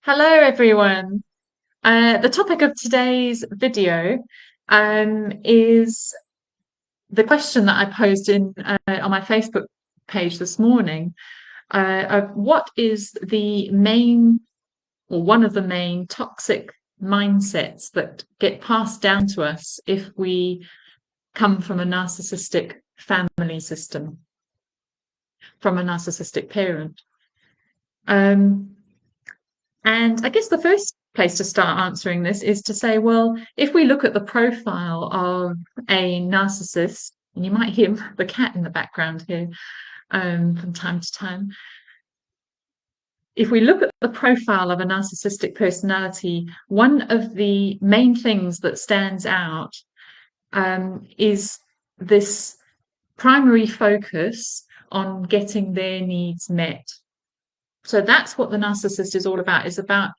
Hello, everyone. The topic of today's video is the question that I posed on my Facebook page this morning of what is the main or one of the main toxic mindsets that get passed down to us if we come from a narcissistic family system, from a narcissistic parent. And I guess the first place to start answering this is to say, well, if we look at the profile of a narcissist, and you might hear the cat in the background here from time to time. If we look at the profile of a narcissistic personality, one of the main things that stands out is this primary focus on getting their needs met. So that's what the narcissist is all about, is about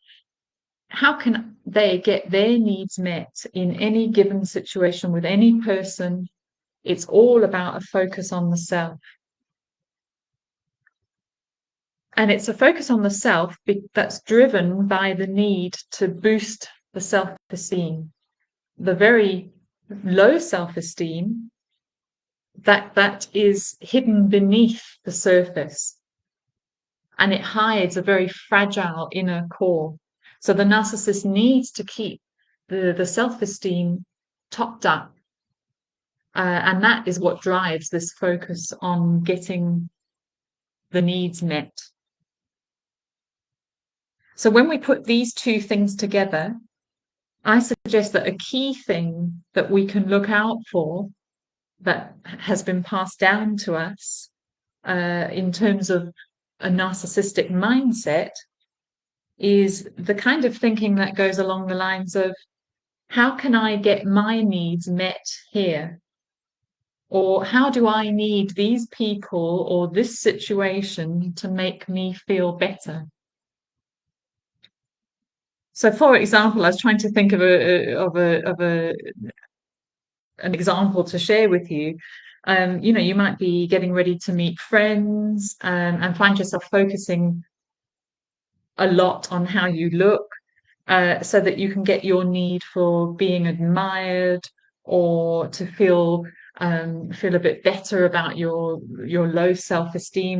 how can they get their needs met in any given situation with any person. It's all about a focus on the self. And it's a focus on the self that's driven by the need to boost the self-esteem, the very low self-esteem that is hidden beneath the surface. And it hides a very fragile inner core. So the narcissist needs to keep the self-esteem topped up. And that is what drives this focus on getting the needs met. So when we put these two things together, I suggest that a key thing that we can look out for that has been passed down to us in terms of a narcissistic mindset is the kind of thinking that goes along the lines of, how can I get my needs met here? Or how do I need these people or this situation to make me feel better? So, for example, I was trying to think of an example to share with you. You might be getting ready to meet friends and find yourself focusing a lot on how you look, so that you can get your need for being admired or to feel a bit better about your low self-esteem,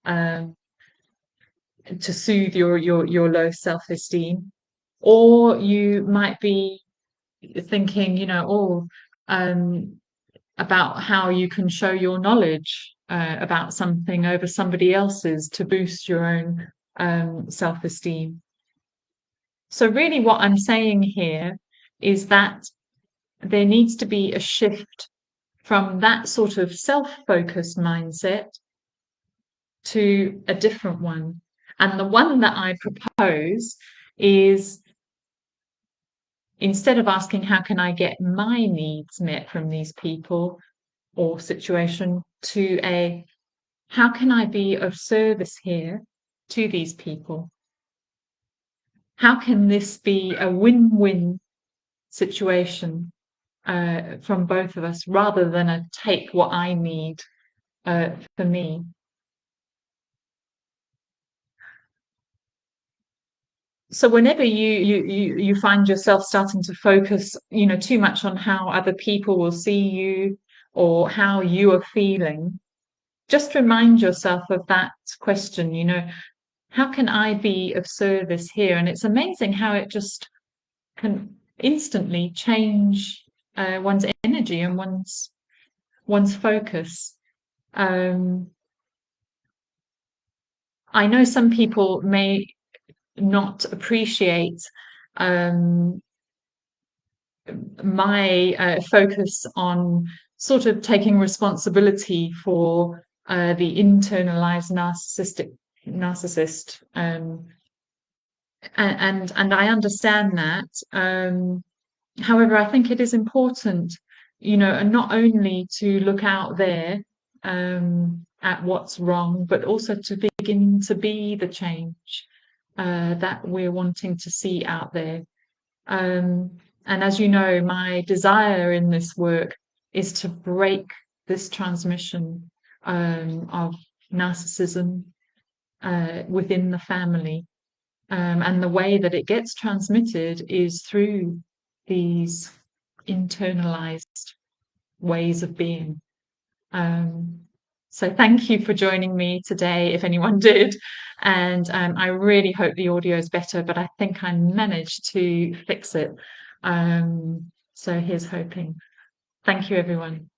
um, to soothe your low self-esteem. Or you might be thinking, about how you can show your knowledge about something over somebody else's to boost your own self-esteem. So really what I'm saying here is that there needs to be a shift from that sort of self-focused mindset to a different one. And the one that I propose is, instead of asking, how can I get my needs met from these people or situation, to a, how can I be of service here to these people? How can this be a win-win situation from both of us, rather than a take what I need for me? So whenever you find yourself starting to focus, too much on how other people will see you or how you are feeling, just remind yourself of that question, how can I be of service here? And it's amazing how it just can instantly change one's energy and one's focus. I know some people may not appreciate my focus on sort of taking responsibility for the internalized narcissist, and I understand that. However, I think it is important, and not only to look out there at what's wrong, but also to begin to be the change that we're wanting to see out there. And as you know, my desire in this work is to break this transmission of narcissism within the family. And the way that it gets transmitted is through these internalized ways of being. Um, so thank you for joining me today, if anyone did. And I really hope the audio is better, but I think I managed to fix it. So here's hoping. Thank you, everyone.